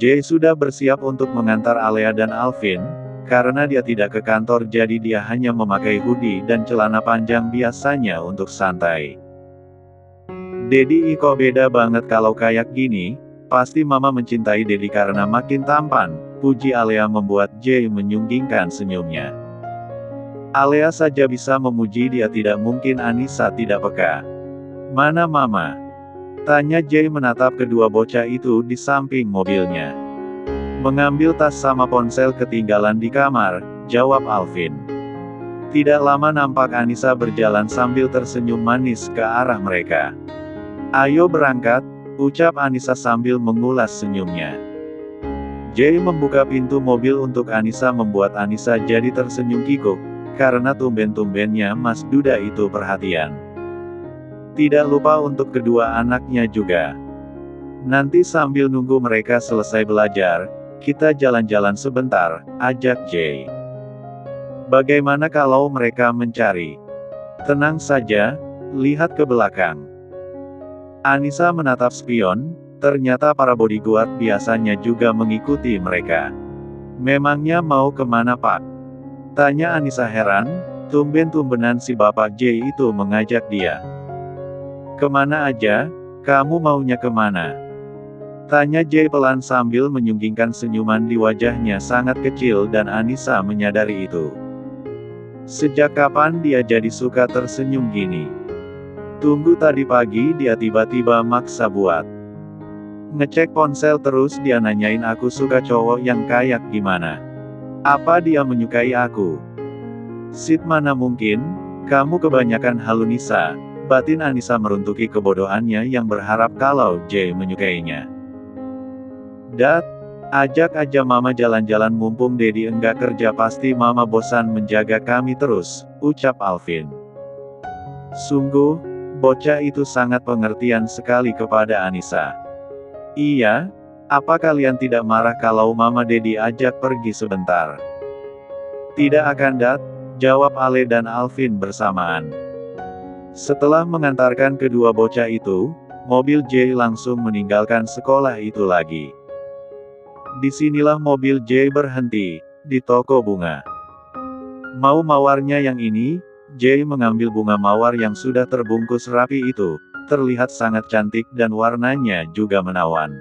Jay sudah bersiap untuk mengantar Alea dan Alvin, karena dia tidak ke kantor jadi dia hanya memakai hoodie dan celana panjang biasanya untuk santai. "Dedi kok beda banget kalau kayak gini, pasti mama mencintai Dedi karena makin tampan," puji Alea membuat Jay menyunggingkan senyumnya. Alea saja bisa memuji dia, tidak mungkin Anissa tidak peka. "Mana mama?" tanya Jay menatap kedua bocah itu di samping mobilnya. "Mengambil tas sama ponsel ketinggalan di kamar," jawab Alvin. Tidak lama nampak Anissa berjalan sambil tersenyum manis ke arah mereka. "Ayo berangkat," ucap Anissa sambil mengulas senyumnya. Jay membuka pintu mobil untuk Anissa membuat Anissa jadi tersenyum kikuk, karena tumben-tumbennya Mas Duda itu perhatian. Tidak lupa untuk kedua anaknya juga. "Nanti sambil nunggu mereka selesai belajar, kita jalan-jalan sebentar," ajak Jay. "Bagaimana kalau mereka mencari?" "Tenang saja, lihat ke belakang." Anissa menatap spion, ternyata para bodyguard biasanya juga mengikuti mereka. "Memangnya mau kemana Pak?" tanya Anissa heran, tumben-tumbenan si Bapak Jay itu mengajak dia. "Kemana aja, kamu maunya kemana?" tanya Jay pelan sambil menyunggingkan senyuman di wajahnya sangat kecil dan Anissa menyadari itu. Sejak kapan dia jadi suka tersenyum gini? Tunggu tadi pagi dia tiba-tiba maksa buat ngecek ponsel terus dia nanyain aku suka cowok yang kayak gimana. Apa dia menyukai aku? "Sid mana mungkin, kamu kebanyakan halu Nisa," batin Anissa meruntuki kebodohannya yang berharap kalau Jay menyukainya. "Dad, ajak aja mama jalan-jalan mumpung Dedi enggak kerja, pasti mama bosan menjaga kami terus," ucap Alvin. Sungguh, bocah itu sangat pengertian sekali kepada Anissa. "Iya, apa kalian tidak marah kalau mama Dedi ajak pergi sebentar?" "Tidak akan Dad," jawab Ale dan Alvin bersamaan. Setelah mengantarkan kedua bocah itu, mobil Jay langsung meninggalkan sekolah itu lagi. Disinilah mobil Jay berhenti, di toko bunga. "Mau mawarnya yang ini?" Jay mengambil bunga mawar yang sudah terbungkus rapi itu, terlihat sangat cantik dan warnanya juga menawan.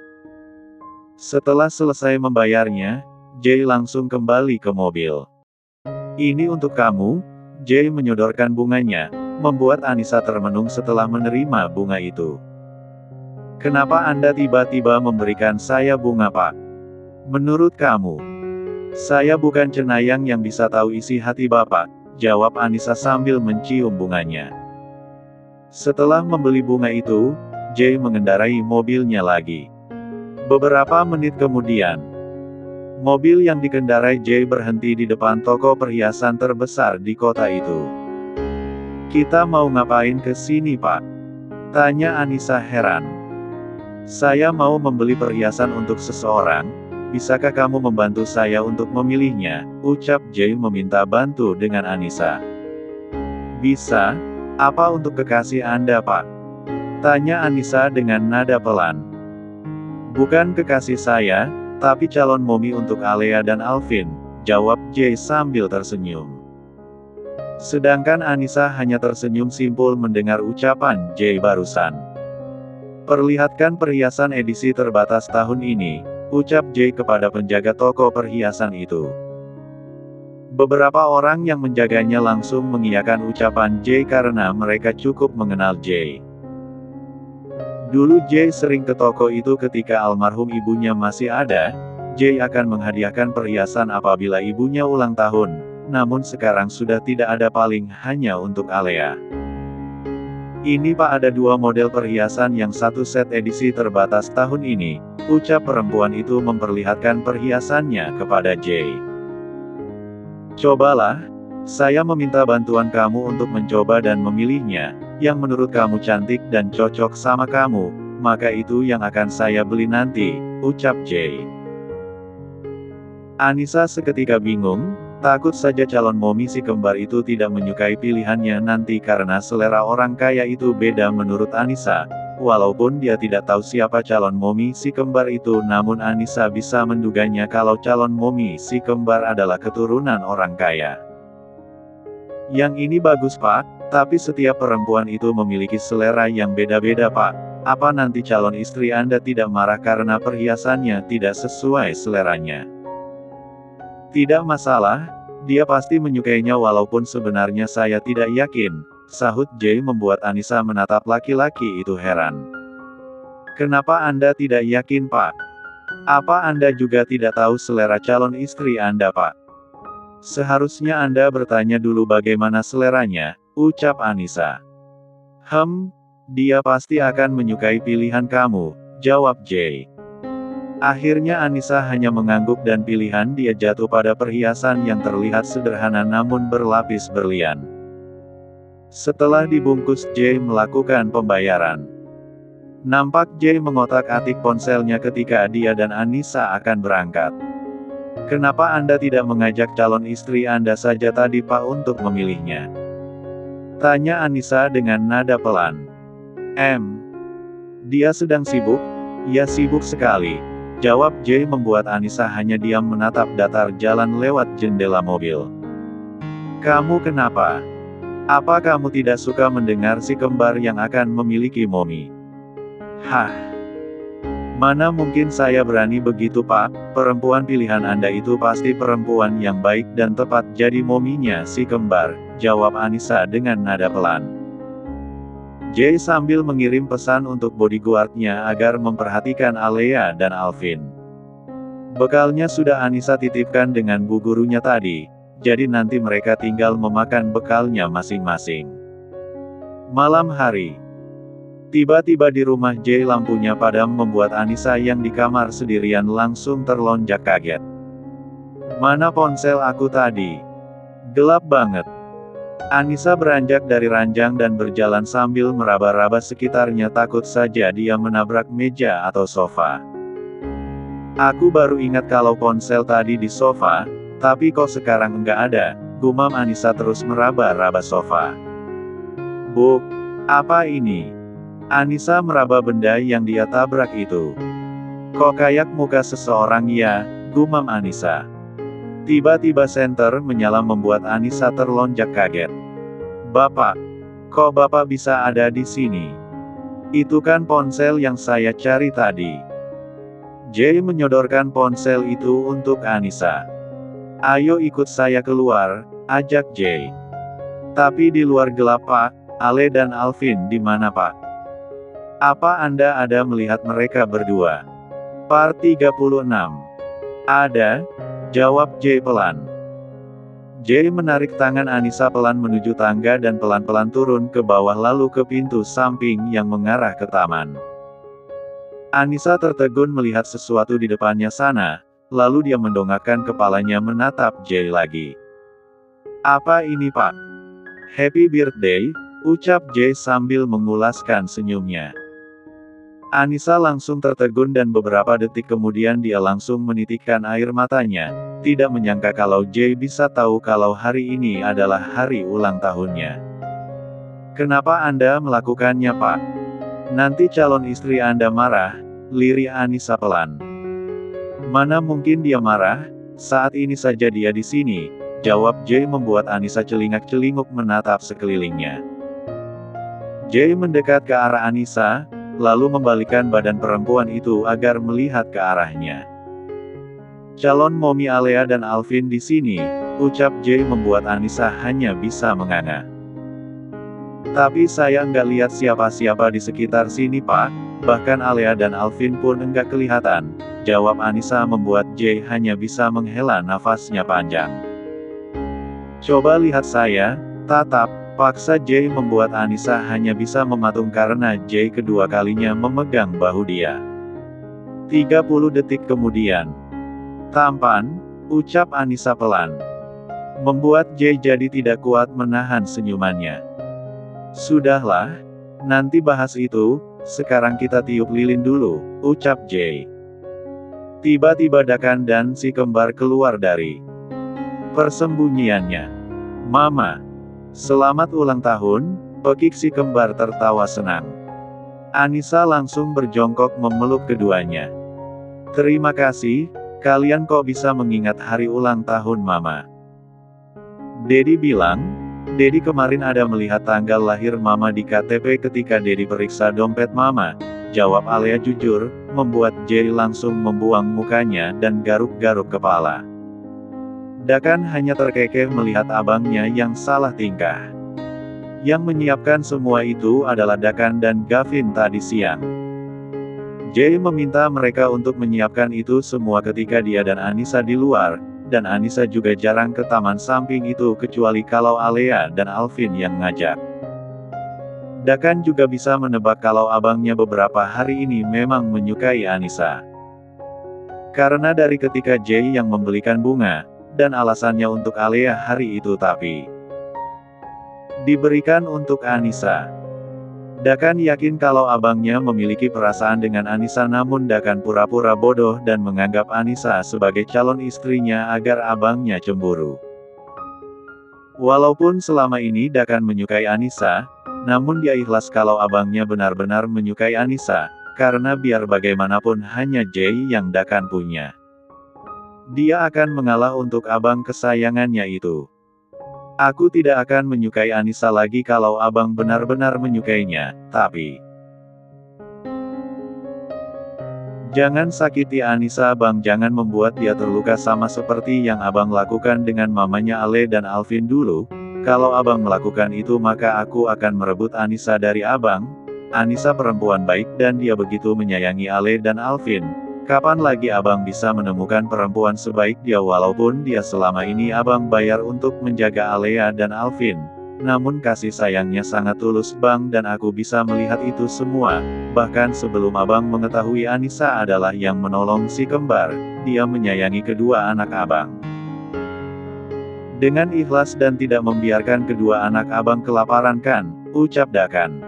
Setelah selesai membayarnya, Jay langsung kembali ke mobil. "Ini untuk kamu," Jay menyodorkan bunganya, membuat Anissa termenung setelah menerima bunga itu. "Kenapa Anda tiba-tiba memberikan saya bunga Pak? Menurut kamu, saya bukan cenayang yang bisa tahu isi hati Bapak," jawab Anissa sambil mencium bunganya. Setelah membeli bunga itu, Jay mengendarai mobilnya lagi. Beberapa menit kemudian, mobil yang dikendarai Jay berhenti di depan toko perhiasan terbesar di kota itu. "Kita mau ngapain ke sini Pak?" tanya Anissa heran. "Saya mau membeli perhiasan untuk seseorang, bisakah kamu membantu saya untuk memilihnya?" ucap Jay meminta bantu dengan Anissa. "Bisa, apa untuk kekasih Anda Pak?" tanya Anissa dengan nada pelan. "Bukan kekasih saya, tapi calon momi untuk Alea dan Alvin," jawab Jay sambil tersenyum. Sedangkan Anissa hanya tersenyum simpul mendengar ucapan Jay barusan. "Perlihatkan perhiasan edisi terbatas tahun ini," ucap Jay kepada penjaga toko perhiasan itu. Beberapa orang yang menjaganya langsung mengiyakan ucapan Jay karena mereka cukup mengenal Jay. Dulu Jay sering ke toko itu ketika almarhum ibunya masih ada. Jay akan menghadiahkan perhiasan apabila ibunya ulang tahun. Namun sekarang sudah tidak ada, paling hanya untuk Alea. "Ini Pak, ada 2 model perhiasan yang satu set edisi terbatas tahun ini," ucap perempuan itu memperlihatkan perhiasannya kepada Jay. "Cobalah, saya meminta bantuan kamu untuk mencoba dan memilihnya, yang menurut kamu cantik dan cocok sama kamu, maka itu yang akan saya beli nanti," ucap Jay. Anissa seketika bingung. Takut saja calon momi si kembar itu tidak menyukai pilihannya nanti karena selera orang kaya itu beda menurut Anissa. walaupun dia tidak tahu siapa calon momi si kembar itu, namun Anissa bisa menduganya kalau calon momi si kembar adalah keturunan orang kaya. Yang ini bagus Pak, tapi setiap perempuan itu memiliki selera yang beda-beda Pak. Apa nanti calon istri Anda tidak marah karena perhiasannya tidak sesuai seleranya? Tidak masalah, dia pasti menyukainya walaupun sebenarnya saya tidak yakin, sahut Jay membuat Anissa menatap laki-laki itu heran. Kenapa Anda tidak yakin Pak? Apa Anda juga tidak tahu selera calon istri Anda Pak? Seharusnya Anda bertanya dulu bagaimana seleranya, ucap Anissa. Dia pasti akan menyukai pilihan kamu, jawab Jay. Akhirnya Anissa hanya mengangguk dan pilihan dia jatuh pada perhiasan yang terlihat sederhana namun berlapis berlian. Setelah dibungkus Jay melakukan pembayaran. Nampak Jay mengotak-atik ponselnya ketika dia dan Anissa akan berangkat. Kenapa Anda tidak mengajak calon istri Anda saja tadi Pak untuk memilihnya? Tanya Anissa dengan nada pelan. Dia sedang sibuk? Ya sibuk sekali, jawab Jay membuat Anissa hanya diam menatap datar jalan lewat jendela mobil. Kamu kenapa? Apa kamu tidak suka mendengar si kembar yang akan memiliki momi? Mana mungkin saya berani begitu Pak, perempuan pilihan Anda itu pasti perempuan yang baik dan tepat jadi mominya si kembar, jawab Anissa dengan nada pelan. Jay sambil mengirim pesan untuk bodyguardnya agar memperhatikan Alea dan Alvin. Bekalnya sudah Anissa titipkan dengan bu gurunya tadi, jadi nanti mereka tinggal memakan bekalnya masing-masing. Malam hari. Tiba-tiba di rumah Jay lampunya padam membuat Anissa yang di kamar sendirian langsung terlonjak kaget. Mana ponsel aku tadi? Gelap banget. Anissa beranjak dari ranjang dan berjalan sambil meraba-raba sekitarnya takut saja dia menabrak meja atau sofa. Aku baru ingat kalau ponsel tadi di sofa, tapi kok sekarang enggak ada, gumam Anissa terus meraba-raba sofa. Buk, apa ini? Anissa meraba benda yang dia tabrak itu. Kok kayak muka seseorang ya, gumam Anissa. Tiba-tiba senter menyala membuat Anissa terlonjak kaget. Bapak, kok Bapak bisa ada di sini? Itu kan ponsel yang saya cari tadi. Jay menyodorkan ponsel itu untuk Anissa. Ayo ikut saya keluar, ajak Jay. Tapi di luar gelap Pak, Ale dan Alvin di mana Pak? Apa Anda ada melihat mereka berdua? Part 36. Ada, jawab Jay pelan. Jay menarik tangan Anissa pelan menuju tangga dan pelan-pelan turun ke bawah lalu ke pintu samping yang mengarah ke taman. Anissa tertegun melihat sesuatu di depannya sana, lalu dia mendongakkan kepalanya menatap Jay lagi. Apa ini Pak? Happy birthday, ucap Jay sambil mengulaskan senyumnya. Anissa langsung tertegun dan beberapa detik kemudian dia langsung menitikkan air matanya, tidak menyangka kalau Jay bisa tahu kalau hari ini adalah hari ulang tahunnya. Kenapa Anda melakukannya Pak? Nanti calon istri Anda marah, lirih Anissa pelan. Mana mungkin dia marah, saat ini saja dia di sini, jawab Jay membuat Anissa celingak-celinguk menatap sekelilingnya. Jay mendekat ke arah Anissa, lalu membalikkan badan perempuan itu agar melihat ke arahnya. Calon momi Alea dan Alvin di sini, ucap Jay membuat Anissa hanya bisa menganga. Tapi saya enggak lihat siapa-siapa di sekitar sini Pak, bahkan Alea dan Alvin pun enggak kelihatan, jawab Anissa membuat Jay hanya bisa menghela nafasnya panjang. Coba lihat saya, tatap. Paksa Jay membuat Anissa hanya bisa mematung karena Jay kedua kalinya memegang bahu dia. 30 detik kemudian. Tampan, ucap Anissa pelan. Membuat Jay jadi tidak kuat menahan senyumannya. Sudahlah, nanti bahas itu, sekarang kita tiup lilin dulu, ucap Jay. Tiba-tiba Dakan dan si kembar keluar dari persembunyiannya. Mama. Selamat ulang tahun, pekik si kembar tertawa senang. Anissa langsung berjongkok memeluk keduanya. Terima kasih, kalian kok bisa mengingat hari ulang tahun Mama. Dedi bilang, Dedi kemarin ada melihat tanggal lahir Mama di KTP ketika Dedi periksa dompet Mama. Jawab Alea jujur, membuat Jay langsung membuang mukanya dan garuk-garuk kepala. Dakan hanya terkekeh melihat abangnya yang salah tingkah. Yang menyiapkan semua itu adalah Dakan dan Gavin tadi siang. Jay meminta mereka untuk menyiapkan itu semua ketika dia dan Anissa di luar, dan Anissa juga jarang ke taman samping itu kecuali kalau Alea dan Alvin yang ngajak. Dakan juga bisa menebak kalau abangnya beberapa hari ini memang menyukai Anissa. Karena dari ketika Jay yang membelikan bunga, dan alasannya untuk Alea hari itu tapi diberikan untuk Anissa. Dakan yakin kalau abangnya memiliki perasaan dengan Anissa namun Dakan pura-pura bodoh dan menganggap Anissa sebagai calon istrinya agar abangnya cemburu. Walaupun selama ini Dakan menyukai Anissa, namun dia ikhlas kalau abangnya benar-benar menyukai Anissa, karena biar bagaimanapun hanya Jay yang Dakan punya. Dia akan mengalah untuk abang kesayangannya itu. Aku tidak akan menyukai Anissa lagi kalau abang benar-benar menyukainya, tapi jangan sakiti Anissa bang, jangan membuat dia terluka sama seperti yang abang lakukan dengan mamanya Ale dan Alvin dulu. Kalau abang melakukan itu maka aku akan merebut Anissa dari abang. Anissa perempuan baik dan dia begitu menyayangi Ale dan Alvin. Kapan lagi abang bisa menemukan perempuan sebaik dia walaupun dia selama ini abang bayar untuk menjaga Alea dan Alvin. Namun kasih sayangnya sangat tulus bang dan aku bisa melihat itu semua. Bahkan sebelum abang mengetahui Anissa adalah yang menolong si kembar, dia menyayangi kedua anak abang. Dengan ikhlas dan tidak membiarkan kedua anak abang kelaparan kan, ucap Dakan.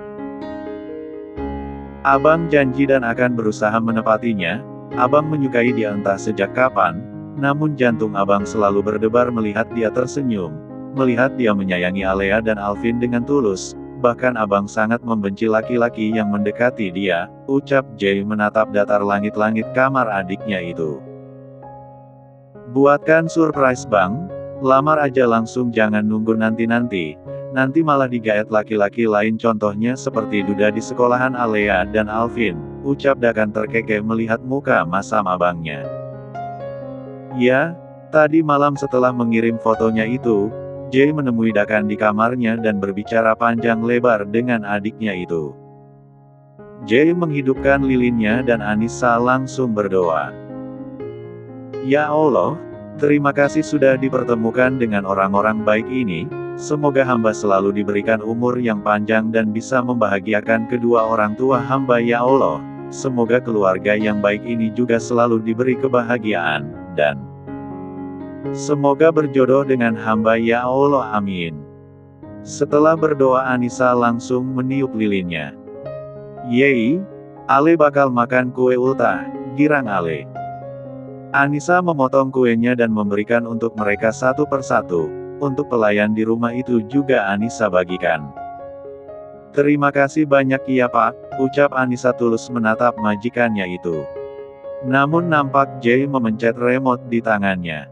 Abang janji dan akan berusaha menepatinya. Abang menyukai dia entah sejak kapan, namun jantung abang selalu berdebar melihat dia tersenyum, melihat dia menyayangi Alea dan Alvin dengan tulus, bahkan abang sangat membenci laki-laki yang mendekati dia, ucap Jay menatap datar langit-langit kamar adiknya itu. Buatkan surprise bang, lamar aja langsung jangan nunggu nanti-nanti, nanti malah digaet laki-laki lain contohnya seperti duda di sekolahan Alea dan Alvin. Ucap Dakan terkekeh melihat muka masam abangnya. Ya, tadi malam setelah mengirim fotonya itu, Jay menemui Dakan di kamarnya dan berbicara panjang lebar dengan adiknya itu. Jay menghidupkan lilinnya dan Anissa langsung berdoa. Ya Allah, terima kasih sudah dipertemukan dengan orang-orang baik ini, semoga hamba selalu diberikan umur yang panjang dan bisa membahagiakan kedua orang tua hamba ya Allah. Semoga keluarga yang baik ini juga selalu diberi kebahagiaan, dan semoga berjodoh dengan hamba ya Allah amin. Setelah berdoa Anissa langsung meniup lilinnya. Yeay, Ale bakal makan kue ultah, girang Ale. Anissa memotong kuenya dan memberikan untuk mereka satu persatu, untuk pelayan di rumah itu juga Anissa bagikan. Terima kasih banyak ya Pak, ucap Anissa tulus menatap majikannya itu. Namun nampak Jay memencet remote di tangannya.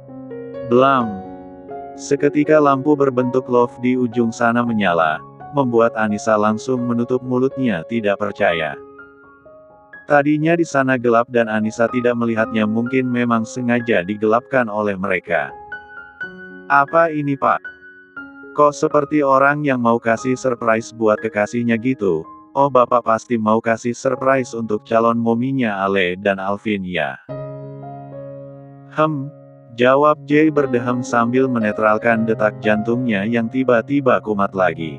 Blam! Seketika lampu berbentuk love di ujung sana menyala, membuat Anissa langsung menutup mulutnya tidak percaya. Tadinya di sana gelap dan Anissa tidak melihatnya, mungkin memang sengaja digelapkan oleh mereka. Apa ini Pak? Kok seperti orang yang mau kasih surprise buat kekasihnya gitu? Oh bapak pasti mau kasih surprise untuk calon mominya Ale dan Alvin ya? Jawab Jay berdehem sambil menetralkan detak jantungnya yang tiba-tiba kumat lagi.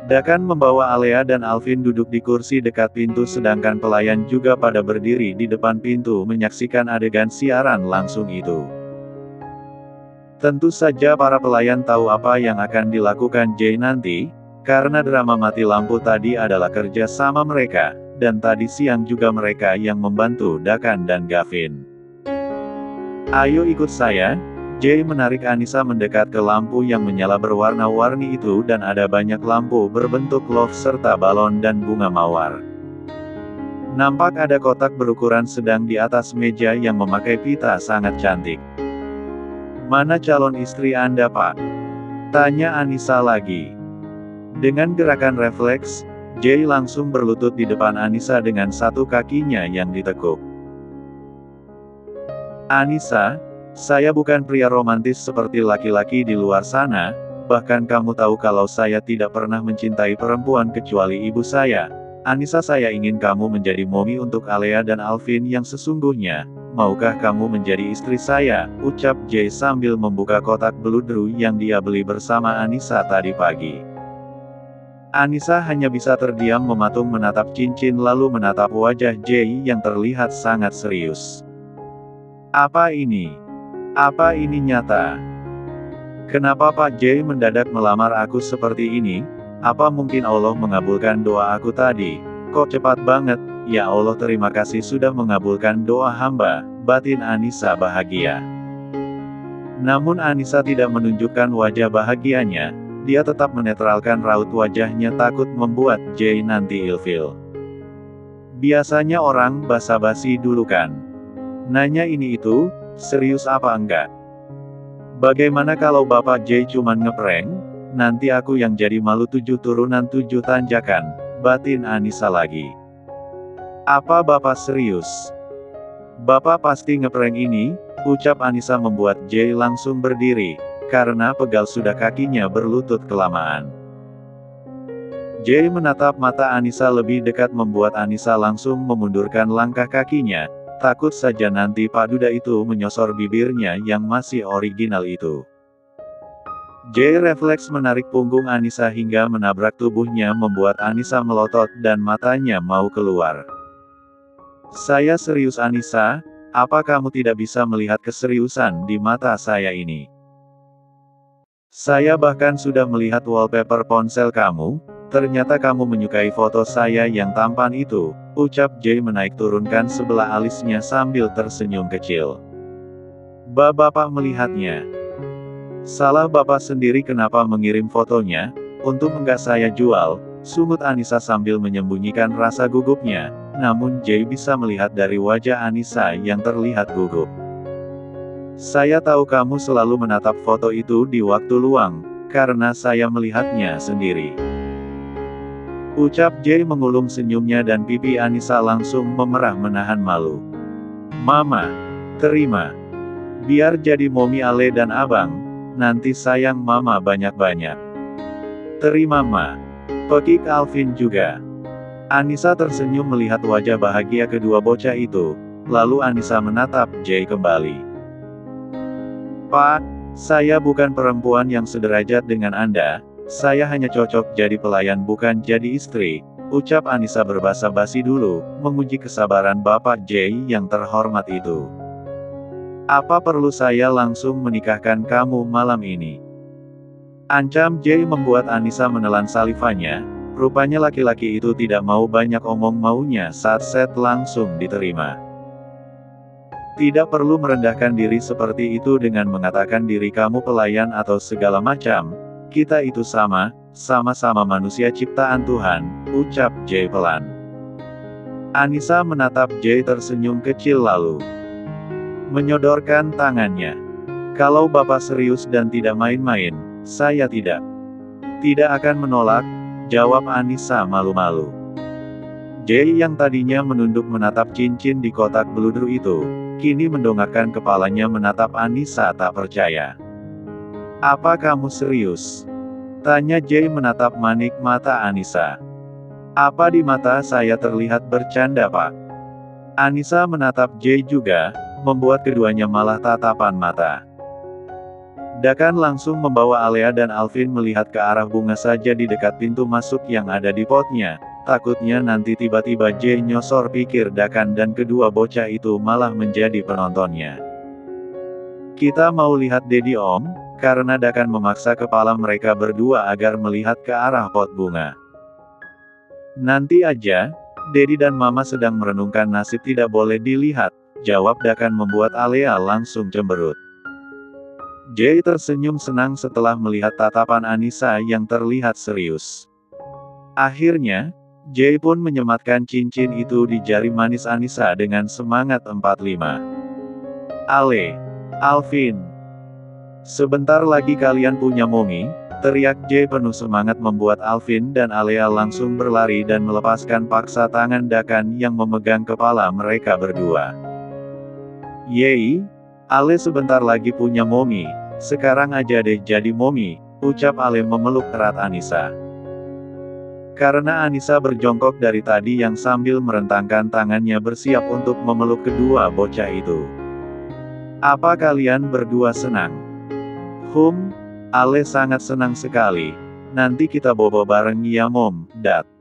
Dakan membawa Alea dan Alvin duduk di kursi dekat pintu sedangkan pelayan juga pada berdiri di depan pintu menyaksikan adegan siaran langsung itu. Tentu saja para pelayan tahu apa yang akan dilakukan Jay nanti, karena drama mati lampu tadi adalah kerja sama mereka, dan tadi siang juga mereka yang membantu Dakan dan Gavin. Ayo ikut saya, Jay menarik Anissa mendekat ke lampu yang menyala berwarna-warni itu dan ada banyak lampu berbentuk love serta balon dan bunga mawar. Nampak ada kotak berukuran sedang di atas meja yang memakai pita sangat cantik. "Mana calon istri Anda, Pak?" tanya Anissa lagi. Dengan gerakan refleks, Jay langsung berlutut di depan Anissa dengan satu kakinya yang ditekuk. "Anissa, saya bukan pria romantis seperti laki-laki di luar sana, bahkan kamu tahu kalau saya tidak pernah mencintai perempuan kecuali ibu saya. Anissa, saya ingin kamu menjadi Mommy untuk Alea dan Alvin yang sesungguhnya. Maukah kamu menjadi istri saya?" ucap Jay sambil membuka kotak beludru yang dia beli bersama Anissa tadi pagi. Anissa hanya bisa terdiam mematung menatap cincin lalu menatap wajah Jay yang terlihat sangat serius. "Apa ini? Apa ini nyata? Kenapa Pak Jay mendadak melamar aku seperti ini? Apa mungkin Allah mengabulkan doa aku tadi? Kok cepat banget? Ya Allah, terima kasih sudah mengabulkan doa hamba," batin Anissa bahagia. Namun Anissa tidak menunjukkan wajah bahagianya, dia tetap menetralkan raut wajahnya takut membuat Jay nanti ilfil. Biasanya orang basa-basi dulu kan? Nanya ini itu, serius apa enggak? Bagaimana kalau Bapak Jay cuman ngeprank? Nanti aku yang jadi malu 7 turunan 7 tanjakan, batin Anissa lagi. "Apa Bapak serius? Bapak pasti ngeprank ini?" ucap Anissa membuat Jay langsung berdiri, karena pegal sudah kakinya berlutut kelamaan. Jay menatap mata Anissa lebih dekat membuat Anissa langsung memundurkan langkah kakinya, takut saja nanti Pak Duda itu menyosor bibirnya yang masih original itu. Jay refleks menarik punggung Anissa hingga menabrak tubuhnya membuat Anissa melotot dan matanya mau keluar. "Saya serius Anissa, apa kamu tidak bisa melihat keseriusan di mata saya ini? Saya bahkan sudah melihat wallpaper ponsel kamu, ternyata kamu menyukai foto saya yang tampan itu," ucap Jay menaik turunkan sebelah alisnya sambil tersenyum kecil. "Bapak melihatnya. Salah Bapak sendiri kenapa mengirim fotonya, untuk enggak saya jual," sungut Anissa sambil menyembunyikan rasa gugupnya, namun Jay bisa melihat dari wajah Anissa yang terlihat gugup. "Saya tahu kamu selalu menatap foto itu di waktu luang, karena saya melihatnya sendiri," ucap Jay mengulum senyumnya dan pipi Anissa langsung memerah menahan malu. "Mama, terima. Biar jadi Mommy Ale dan Abang, nanti sayang Mama banyak-banyak." "Terima Ma." Pekik Alvin juga. Anissa tersenyum melihat wajah bahagia kedua bocah itu, lalu Anissa menatap Jay kembali. "Pak, saya bukan perempuan yang sederajat dengan Anda, saya hanya cocok jadi pelayan bukan jadi istri," ucap Anissa berbasa-basi dulu, menguji kesabaran Bapak Jay yang terhormat itu. "Apa perlu saya langsung menikahkan kamu malam ini?" ancam Jay membuat Anissa menelan salivanya, rupanya laki-laki itu tidak mau banyak omong maunya saat set langsung diterima. "Tidak perlu merendahkan diri seperti itu dengan mengatakan diri kamu pelayan atau segala macam, kita itu sama-sama manusia ciptaan Tuhan," ucap Jay pelan. Anissa menatap Jay tersenyum kecil lalu menyodorkan tangannya. "Kalau Bapak serius dan tidak main-main, saya tidak akan menolak," jawab Anissa malu-malu. Jay yang tadinya menunduk menatap cincin di kotak beludru itu, kini mendongakkan kepalanya menatap Anissa tak percaya. "Apa kamu serius?" tanya Jay menatap manik mata Anissa. "Apa di mata saya terlihat bercanda Pak?" Anissa menatap Jay juga, membuat keduanya malah tatapan mata. Dakan langsung membawa Alea dan Alvin melihat ke arah bunga saja di dekat pintu masuk yang ada di potnya, takutnya nanti tiba-tiba Jay nyosor, pikir Dakan, dan kedua bocah itu malah menjadi penontonnya. "Kita mau lihat Dedi Om," karena Dakan memaksa kepala mereka berdua agar melihat ke arah pot bunga. "Nanti aja, Dedi dan Mama sedang merenungkan nasib, tidak boleh dilihat," jawab Dakan membuat Alea langsung cemberut. Jay tersenyum senang setelah melihat tatapan Anissa yang terlihat serius. Akhirnya, Jay pun menyematkan cincin itu di jari manis Anissa dengan semangat 45. Ale, Alvin. Sebentar lagi kalian punya Momi, teriak Jay penuh semangat membuat Alvin dan Alea langsung berlari dan melepaskan paksa tangan Dakan yang memegang kepala mereka berdua. Yeay, Ale sebentar lagi punya Momi, sekarang aja deh jadi Momi, ucap Ale memeluk erat Anissa. Karena Anissa berjongkok dari tadi yang sambil merentangkan tangannya bersiap untuk memeluk kedua bocah itu. Apa kalian berdua senang? Ale sangat senang sekali. Nanti kita bobo bareng ya Mom, Dad.